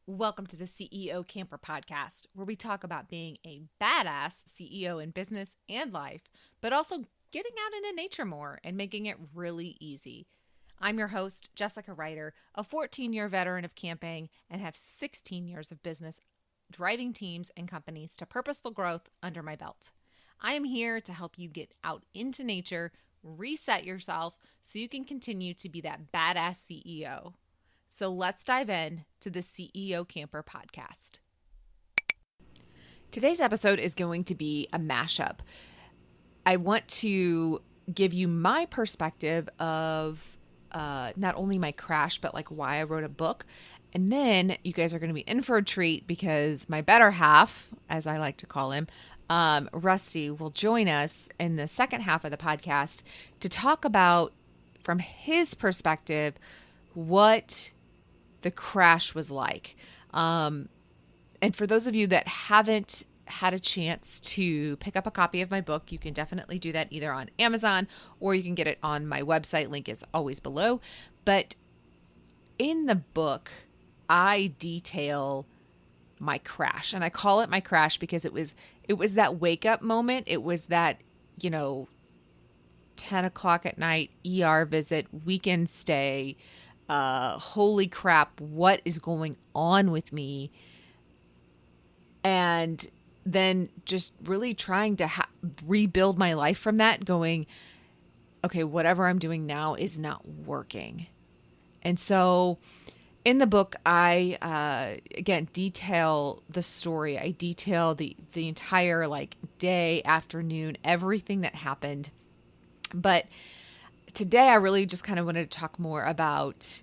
Welcome to the CEO Camper Podcast, where we talk about being a badass CEO in business and life, but also getting out into nature more and making it really easy. I'm your host, Jessica Ryder, a 14-year veteran of camping and have 16 years of business driving teams and companies to purposeful growth under my belt. I am here to help you get out into nature, reset yourself so you can continue to be that badass CEO. So let's dive in to the CEO Camper Podcast. Today's episode is going to be a mashup. I want to give you my perspective of not only my crash, but like why I wrote a book. And then you guys are going to be in for a treat because my better half, as I like to call him, Rusty, will join us in the second half of the podcast to talk about, from his perspective, what the crash was like. And for those of you that haven't had a chance to pick up a copy of my book, you can definitely do that either on Amazon or you can get it on my website. Link is always below. But in the book, I detail my crash, and I call it my crash because it was that wake up moment. It was that, 10 o'clock at night ER visit, weekend stay. Holy crap, what is going on with me? And then just really trying to rebuild my life from that, going, okay, whatever I'm doing now is not working. And so in the book, I, again, detail the story. I detail the entire day, afternoon, everything that happened. But today, I really just kind of wanted to talk more about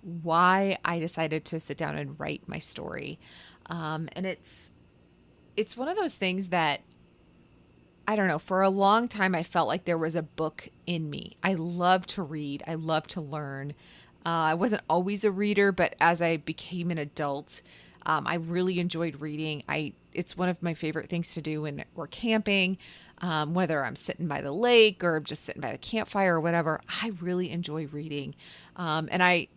why I decided to sit down and write my story. And it's one of those things that, I don't know, for a long time, I felt like there was a book in me. I love to read. I love to learn. I wasn't always a reader, but as I became an adult, I really enjoyed reading. It's one of my favorite things to do when we're camping. Whether I'm sitting by the lake or just sitting by the campfire or whatever, I really enjoy reading. And I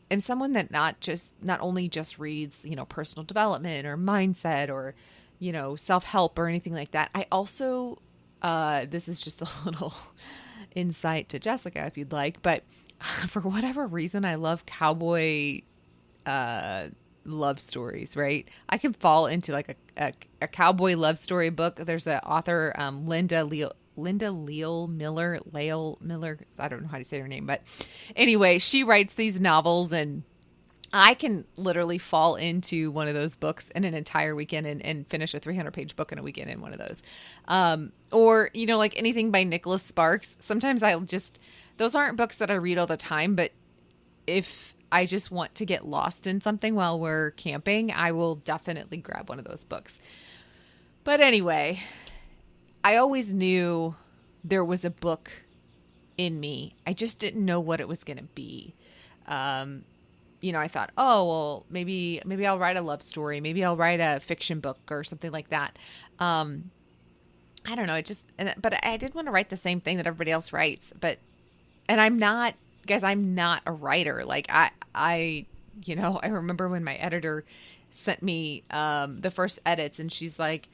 am someone that not only just reads, personal development or mindset or, self-help or anything like that. I also, this is just a little insight to Jessica if you'd like, but for whatever reason, I love cowboy, love stories, right? I can fall into like a cowboy love story book. There's an author, Linda Leal Miller. I don't know how to say her name, but anyway, she writes these novels and I can literally fall into one of those books in an entire weekend and finish a 300-page book in a weekend in one of those. Or, like anything by Nicholas Sparks. Sometimes those aren't books that I read all the time, but if I just want to get lost in something while we're camping, I will definitely grab one of those books. But anyway, I always knew there was a book in me. I just didn't know what it was going to be. I thought, oh, well, maybe I'll write a love story. Maybe I'll write a fiction book or something like that. I don't know. But I did want to write the same thing that everybody else writes. And I'm not a writer. I remember when my editor sent me the first edits and she's like,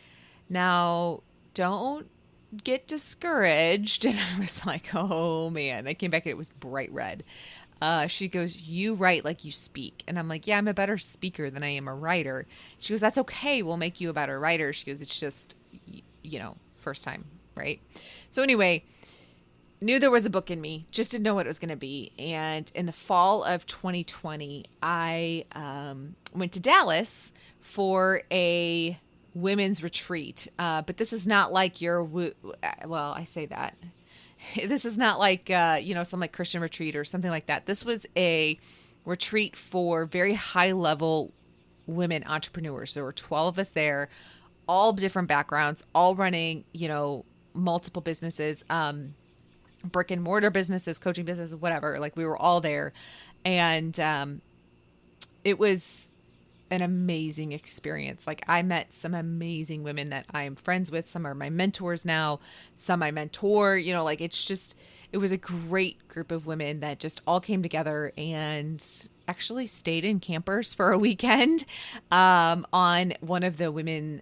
now don't get discouraged. And I was like, oh man, I came back and it was bright red. She goes, you write like you speak. And I'm like, yeah, I'm a better speaker than I am a writer. She goes, that's okay. We'll make you a better writer. She goes, it's just, first time. Right. So anyway, knew there was a book in me, just didn't know what it was going to be. And in the fall of 2020, I went to Dallas for a women's retreat. But this is not like I say that. This is not like, some like Christian retreat or something like that. This was a retreat for very high level women entrepreneurs. There were 12 of us there, all different backgrounds, all running, multiple businesses, brick and mortar businesses, coaching businesses, whatever. Like we were all there. And it was an amazing experience. Like I met some amazing women that I'm friends with. Some are my mentors now, some I mentor, it was a great group of women that just all came together and actually stayed in campers for a weekend on one of the women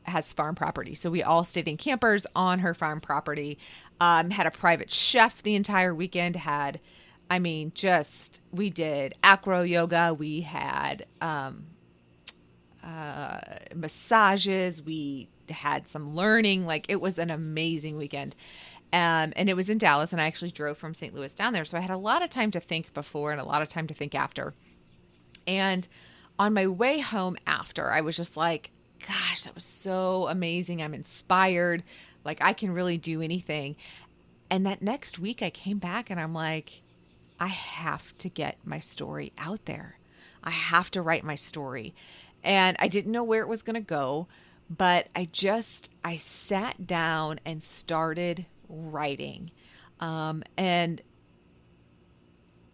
has farm property. So we all stayed in campers on her farm property. Had a private chef the entire weekend. We did acro yoga. We had massages. We had some learning. Like, it was an amazing weekend. And it was in Dallas, and I actually drove from St. Louis down there. So I had a lot of time to think before and a lot of time to think after. And on my way home after, I was just like, gosh, that was so amazing. I'm inspired. Like, I can really do anything. And that next week I came back and I'm like, I have to get my story out there. I have to write my story. And I didn't know where it was going to go, but I sat down and started writing. And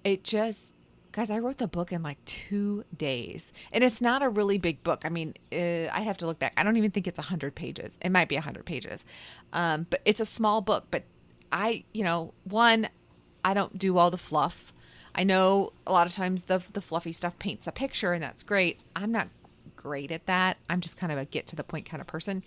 it just, guys, I wrote the book in like 2 days, and it's not a really big book. I mean, I have to look back. I don't even think it's 100 pages. It might be 100 pages. But it's a small book, but I don't do all the fluff. I know a lot of times the fluffy stuff paints a picture, and that's great. I'm not great at that. I'm just kind of a get to the point kind of person.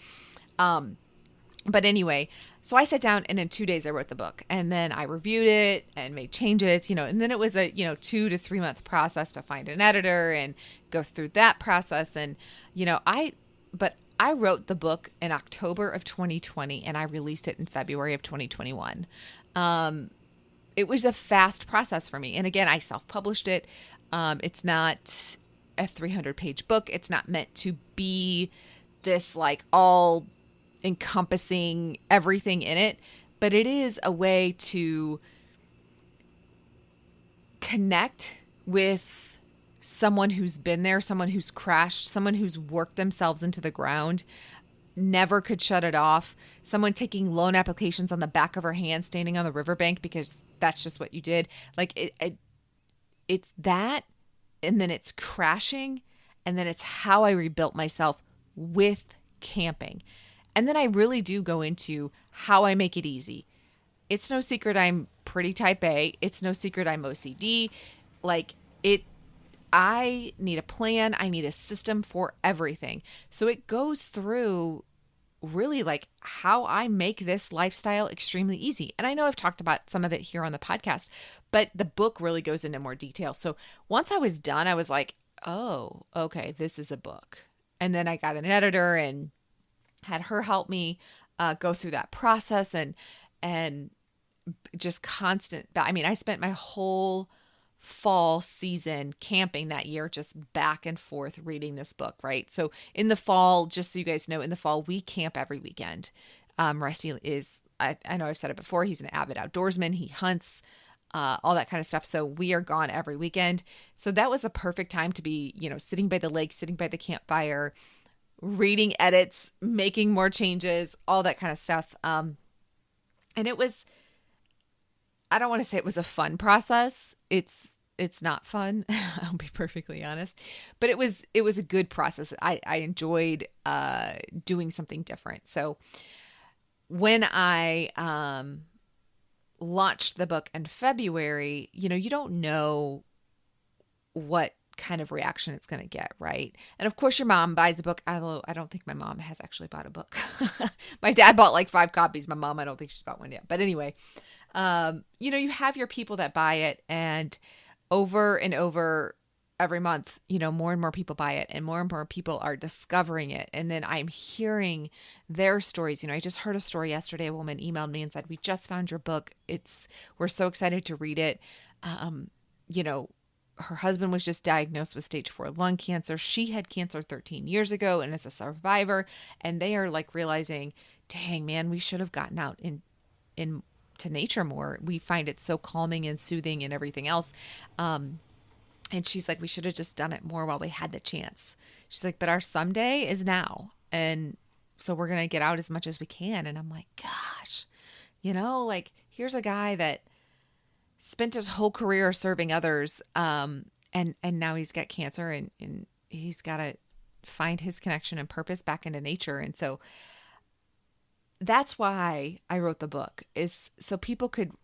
But anyway, so I sat down and in 2 days I wrote the book, and then I reviewed it and made changes, and then it was a, 2 to 3 month process to find an editor and go through that process. And, I wrote the book in October of 2020 and I released it in February of 2021. It was a fast process for me. And again, I self-published it. It's not a 300-page book. It's not meant to be this like all encompassing everything in it, but it is a way to connect with someone who's been there, someone who's crashed, someone who's worked themselves into the ground, never could shut it off, someone taking loan applications on the back of her hand, standing on the riverbank because that's just what you did. Like it's that, and then it's crashing, and then it's how I rebuilt myself with camping. And then I really do go into how I make it easy. It's no secret I'm pretty type A. It's no secret I'm OCD. I need a plan. I need a system for everything. So it goes through really like how I make this lifestyle extremely easy. And I know I've talked about some of it here on the podcast, but the book really goes into more detail. So once I was done, I was like, oh, okay, this is a book. And then I got an editor and had her help me go through that process and just constant. I mean, I spent my whole fall season camping that year, just back and forth reading this book, right? So in the fall, just so you guys know, in the fall, we camp every weekend. Rusty is, I know I've said it before, he's an avid outdoorsman. He hunts, all that kind of stuff. So we are gone every weekend. So that was a perfect time to be, sitting by the lake, sitting by the campfire, reading edits, making more changes, all that kind of stuff. And it was, I don't want to say it was a fun process. It's not fun. I'll be perfectly honest, but it was a good process. I enjoyed doing something different. So when I launched the book in February, you don't know what kind of reaction it's going to get, right? And of course your mom buys a book, although I don't think my mom has actually bought a book. My dad bought like 5 copies. My mom, I don't think she's bought one yet. But anyway, you have your people that buy it, and over and over every month, more and more people buy it, and more people are discovering it. And then I'm hearing their stories. I just heard a story yesterday. A woman emailed me and said, "We just found your book. We're so excited to read it." Her husband was just diagnosed with stage 4 lung cancer. She had cancer 13 years ago and is a survivor. And they are like realizing, dang, man, we should have gotten out to nature more. We find it so calming and soothing and everything else. And she's like, we should have just done it more while we had the chance. She's like, but our someday is now. And so we're going to get out as much as we can. And I'm like, gosh, here's a guy that spent his whole career serving others. And now he's got cancer and he's got to find his connection and purpose back into nature. And so that's why I wrote the book, is so people could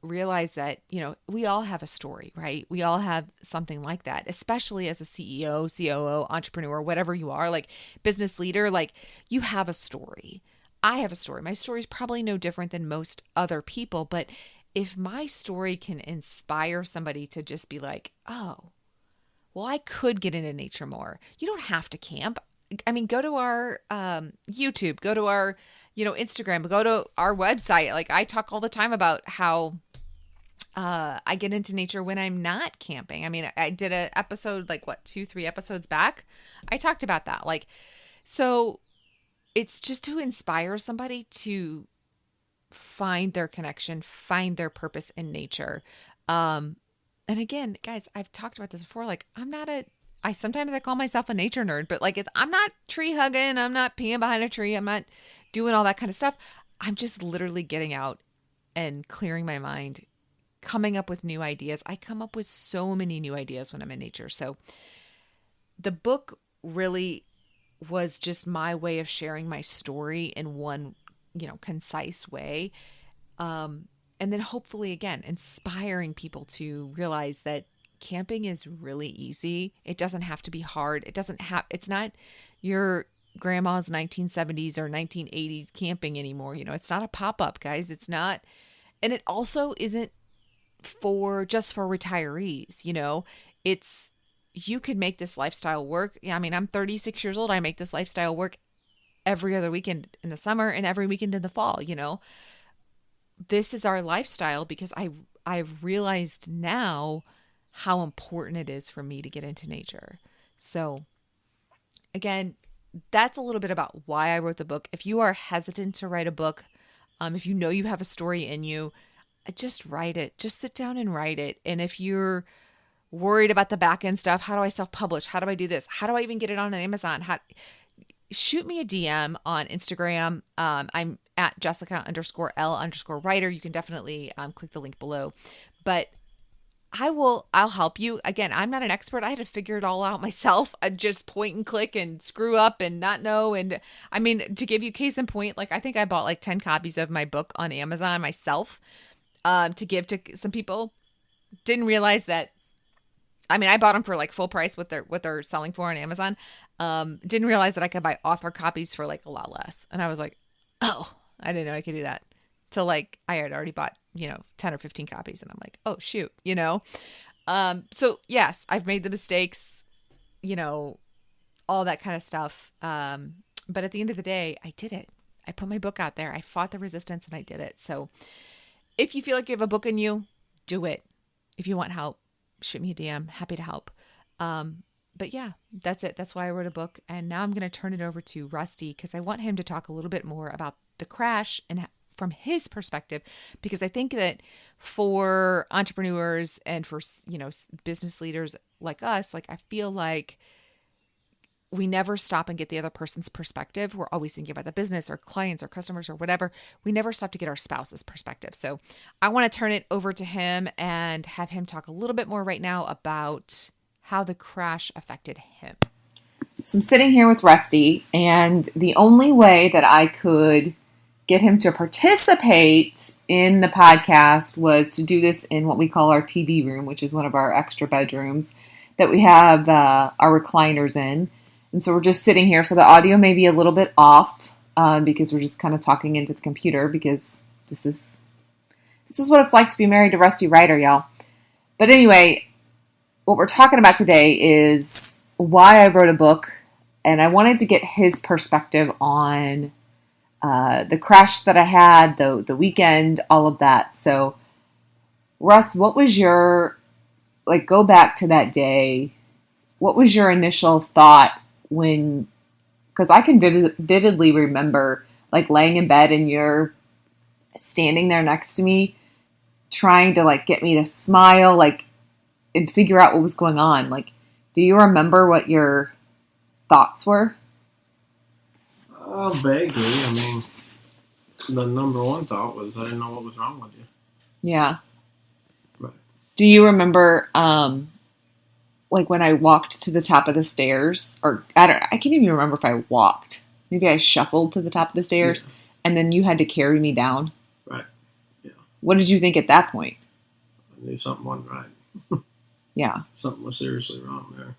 realize that, we all have a story, right? We all have something like that, especially as a CEO, COO, entrepreneur, whatever you are, like business leader, like you have a story. I have a story. My story is probably no different than most other people, but if my story can inspire somebody to just be like, oh, well, I could get into nature more. You don't have to camp. I mean, go to our YouTube, go to our, Instagram, go to our website. Like I talk all the time about how I get into nature when I'm not camping. I mean, I did an episode like 2-3 episodes back. I talked about that. Like, so it's just to inspire somebody to find their connection, find their purpose in nature. And again, guys, I've talked about this before. Like, sometimes I call myself a nature nerd, but like, I'm not tree hugging. I'm not peeing behind a tree. I'm not doing all that kind of stuff. I'm just literally getting out and clearing my mind, coming up with new ideas. I come up with so many new ideas when I'm in nature. So the book really was just my way of sharing my story in one, concise way. And then hopefully, again, inspiring people to realize that camping is really easy. It doesn't have to be hard. It's not your grandma's 1970s or 1980s camping anymore. It's not a pop-up, guys. It's not. And it also isn't just for retirees. You could make this lifestyle work. Yeah, I mean, I'm 36 years old. I make this lifestyle work every other weekend in the summer and every weekend in the fall. This is our lifestyle because I've realized now how important it is for me to get into nature. So again, that's a little bit about why I wrote the book. If you are hesitant to write a book, if you know you have a story in you, just write it. Just sit down and write it. And if you're worried about the back end stuff, how do I self-publish? How do I do this? How do I even get it on Amazon? Shoot me a DM on Instagram. I'm at Jessica_L_writer. You can definitely click the link below, but I'll help you. Again, I'm not an expert. I had to figure it all out myself. I just point and click and screw up and not know. And I mean, to give you case in point, like I think I bought like 10 copies of my book on Amazon myself to give to some people. Didn't realize that. I mean, I bought them for like full price what they're selling for on Amazon. Didn't realize that I could buy author copies for like a lot less. And I was like, oh, I didn't know I could do that. So like I had already bought, 10 or 15 copies and I'm like, oh shoot, So yes, I've made the mistakes, all that kind of stuff. But at the end of the day, I did it. I put my book out there. I fought the resistance and I did it. So if you feel like you have a book in you, do it. If you want help, shoot me a DM. Happy to help. But yeah, that's it. That's why I wrote a book. And now I'm going to turn it over to Rusty because I want him to talk a little bit more about the crash and from his perspective, because I think that for entrepreneurs and for, business leaders like us, like I feel like we never stop and get the other person's perspective. We're always thinking about the business or clients or customers or whatever. We never stop to get our spouse's perspective. So I want to turn it over to him and have him talk a little bit more right now about how the crash affected him. So I'm sitting here with Rusty, and the only way that I could get him to participate in the podcast was to do this in what we call our TV room, which is one of our extra bedrooms that we have our recliners in. And so we're just sitting here, so the audio may be a little bit off because we're just kind of talking into the computer because this is what it's like to be married to Rusty Writer, y'all. But anyway, what we're talking about today is why I wrote a book, and I wanted to get his perspective on the crash that I had, the weekend, all of that. So, Russ, what was your, go back to that day, what was your initial thought when, because I can vividly remember, laying in bed and you're standing there next to me, trying to, get me to smile, and figure out what was going on. Do you remember what your thoughts were? Vaguely. I mean, the number one thought was I didn't know what was wrong with you. Yeah. Right. Do you remember, when I walked to the top of the stairs, or I can't even remember if I walked. Maybe I shuffled to the top of the stairs, and then you had to carry me down. Right. Yeah. What did you think at that point? I knew something wasn't right. Yeah. Something was seriously wrong there.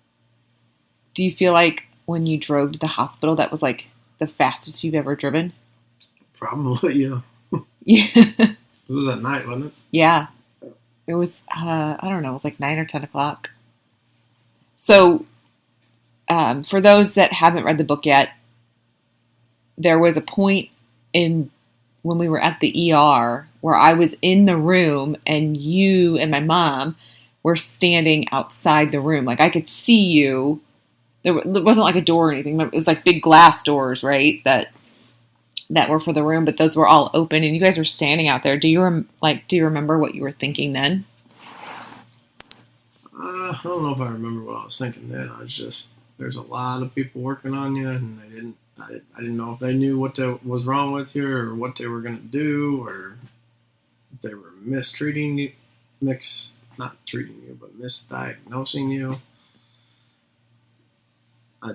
Do you feel like when you drove to the hospital, that was like the fastest you've ever driven? Probably, yeah. Yeah. It was at night, wasn't it? Yeah. It was, I don't know, it was like 9 or 10 o'clock. So, for those that haven't read the book yet, there was a point in when we were at the ER where I was in the room and you and my mom were standing outside the room. Like I could see you. There wasn't like a door or anything. It was like big glass doors, right? That were for the room, but those were all open and you guys were standing out there. Do you remember what you were thinking then? I don't know if I remember what I was thinking then. I was just, there's a lot of people working on you, and I didn't know if they knew what was wrong with you or what they were going to do, or if they were mistreating you, not treating you, but misdiagnosing you. I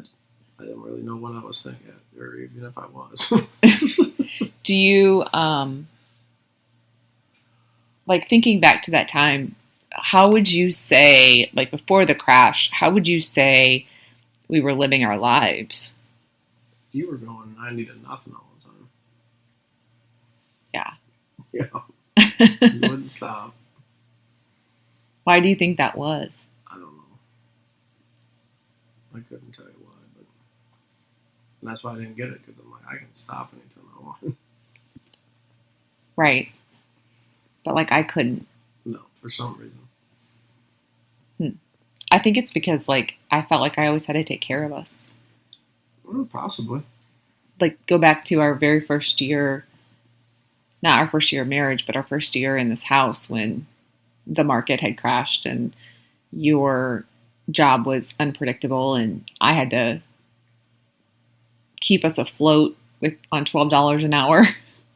didn't really know what I was thinking, or even if I was. Do you, like thinking back to that time, how would you say, like before the crash, how would you say we were living our lives? You were going 90 to nothing all the time. Yeah. Yeah. You wouldn't stop. Why do you think that was? I don't know. I couldn't tell you why, but and that's why I didn't get it, because I'm like, I can stop anytime I want. Right. But like I couldn't. No, for some reason. I think it's because like I felt like I always had to take care of us. Well, possibly. Like go back to our very first year, not our first year of marriage, but our first year in this house when the market had crashed and your job was unpredictable and I had to keep us afloat on $12 an hour.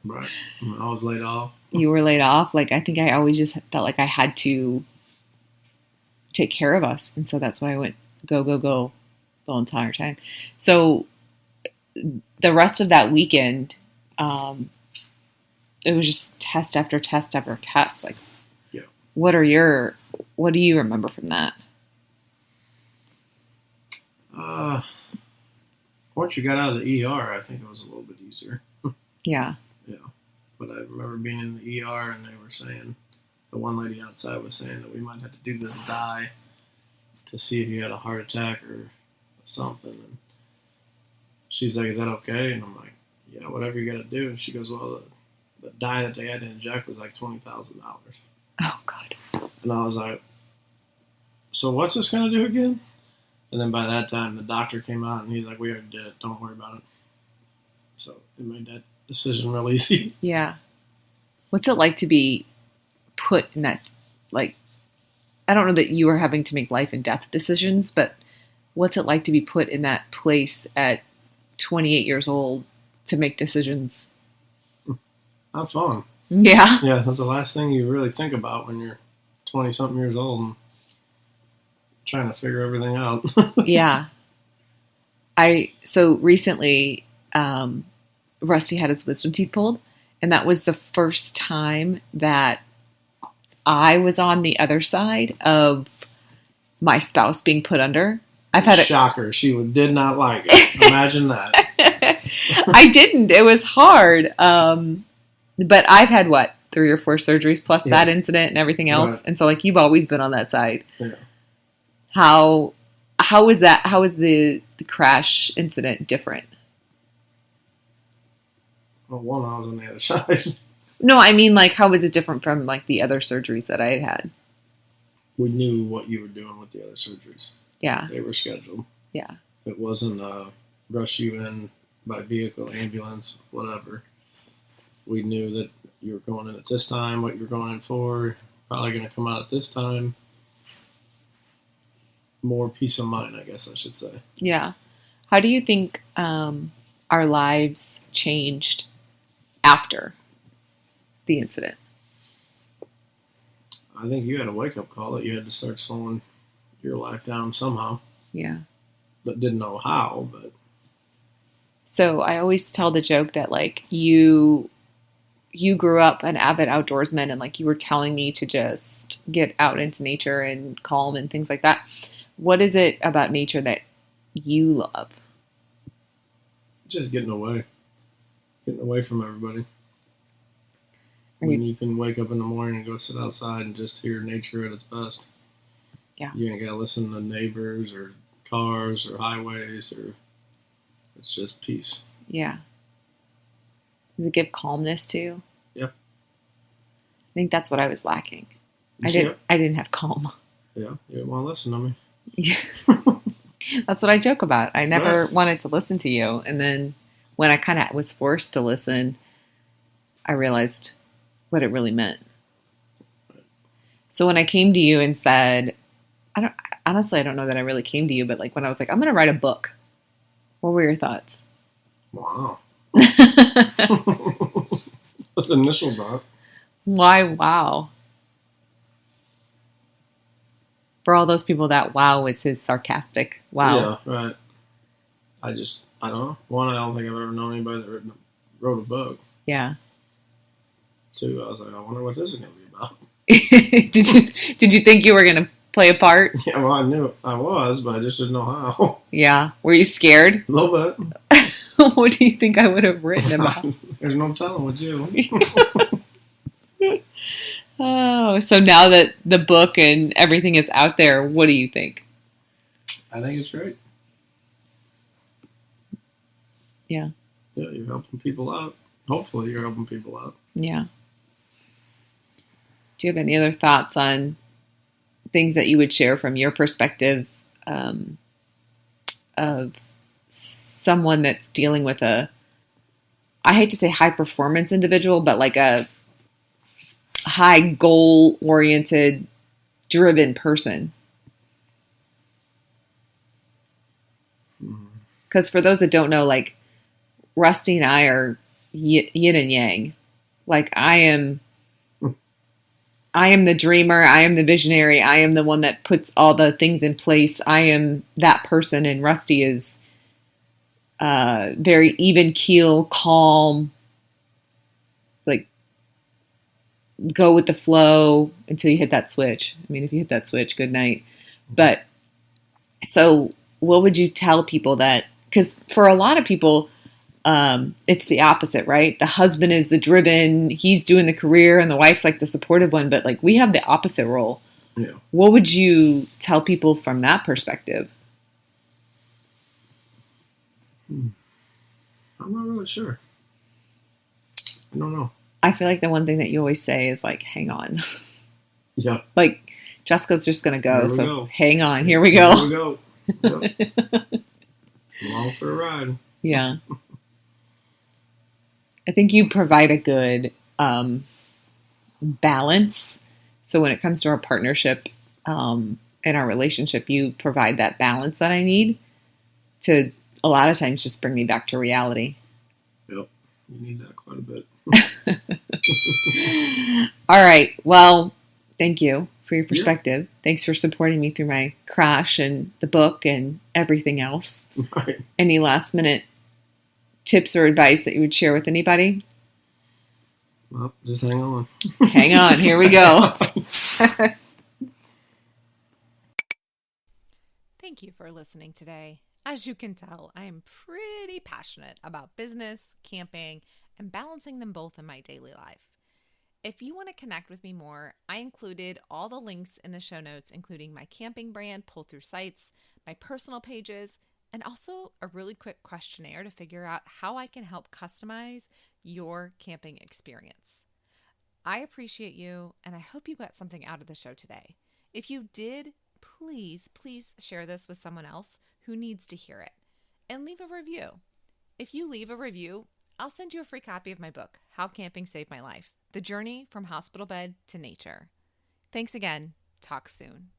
Right. I was laid off. You were laid off. Like I think I always just felt like I had to take care of us. And so that's why I went go, go, go the entire time. So the rest of that weekend, it was just test after test after test. Like, yeah. What do you remember from that? Once you got out of the ER, I think it was a little bit easier. Yeah. Yeah. But I remember being in the ER and they were saying, the one lady outside was saying that we might have to do this dye to see if you had a heart attack or something. And she's like, is that okay? And I'm like, yeah, whatever you got to do. And she goes, well, the dye that they had to inject was like $20,000. Oh, God. And I was like, so what's this going to do again? And then by that time, the doctor came out and he's like, we already did it. Don't worry about it. So it made that decision real easy. Yeah. What's it like to be put in that, like, I don't know that you are having to make life and death decisions, but what's it like to be put in that place at 28 years old to make decisions? Not fun. Yeah. Yeah, that's the last thing you really think about when you're 20-something years old and trying to figure everything out. Yeah. So recently, Rusty had his wisdom teeth pulled, and that was the first time that I was on the other side of my spouse being put under. I've had Shocker. She did not like it. Imagine that. I didn't. It was hard. But I've had 3 or 4 surgeries plus that incident and everything else. Right. And so like you've always been on that side. Yeah. How was that? How was the crash incident different? Well, one, I was on the other side. No, I mean, like, how was it different from, like, the other surgeries that I had? We knew what you were doing with the other surgeries. Yeah. They were scheduled. Yeah. It wasn't rush you in by vehicle, ambulance, whatever. We knew that you were going in at this time, what you were going in for, probably going to come out at this time. More peace of mind, I guess I should say. Yeah. How do you think our lives changed after the incident? I think you had a wake-up call that you had to start slowing your life down somehow. Yeah. But didn't know how, but... So I always tell the joke that, like, you you grew up an avid outdoorsman and like you were telling me to just get out into nature and calm and things like that. What is it about nature that you love? Just getting away from everybody. Are When you can wake up in the morning and go sit outside and just hear nature at its best. Yeah. You ain't gotta listen to neighbors or cars or highways or it's just peace. Yeah. Does it give calmness to you? Yeah. I think that's what I was lacking. I Yeah. didn't have calm. Yeah. You didn't want to listen to me. Yeah. That's what I joke about. I never wanted to listen to you. And then when I kind of was forced to listen, I realized what it really meant. So when I came to you and said, I don't know that I really came to you, but like when I was like, I'm going to write a book, what were your thoughts? Wow. That's the initial thought. Why wow? For all those people, that wow was his sarcastic wow. Yeah, right. I don't know. One, I don't think I've ever known anybody that wrote a book. Yeah. Two, I was like, I wonder what this is going to be about. Did you think you were going to play a part? Yeah, well, I knew I was, but I just didn't know how. Yeah. Were you scared? A little bit. What do you think I would have written about? There's no telling what you. Oh, so now that the book and everything is out there, what do you think? I think it's great. Yeah. Yeah, you're helping people out. Hopefully, you're helping people out. Yeah. Do you have any other thoughts on things that you would share from your perspective of someone that's dealing with I hate to say high performance individual, but like a high goal oriented, driven person? Because for those that don't know, like Rusty and I are yin and yang. Like I am the dreamer. I am the visionary. I am the one that puts all the things in place. I am that person. And Rusty is very even keel, calm, like go with the flow until you hit that switch. I mean, if you hit that switch, good night. But so what would you tell people that, because for a lot of people, it's the opposite, right? The husband is the driven, he's doing the career, and the wife's like the supportive one, but like we have the opposite role. Yeah. What would you tell people from that perspective? I'm not really sure. I don't know. I feel like the one thing that you always say is like, hang on. Yeah. Like Jessica's just going to go. So go. Hang on. Here we go. Here we go. Yep. Along for a ride. Yeah. I think you provide a good balance. So when it comes to our partnership and our relationship, you provide that balance that I need to a lot of times just bring me back to reality. Yep. You need that quite a bit. All right. Well, thank you for your perspective. Yeah. Thanks for supporting me through my crash and the book and everything else. Right. Any last minute tips or advice that you would share with anybody? Well, just hang on. Hang on. Here we go. Thank you for listening today. As you can tell, I am pretty passionate about business, camping, and balancing them both in my daily life. If you want to connect with me more, I included all the links in the show notes, including my camping brand pull through sites, my personal pages, and also a really quick questionnaire to figure out how I can help customize your camping experience. I appreciate you, and I hope you got something out of the show today. If you did, please share this with someone else who needs to hear it, and leave a review. If you leave a review, I'll send you a free copy of my book, How Camping Saved My Life: The Journey from Hospital Bed to Nature. Thanks again. Talk soon.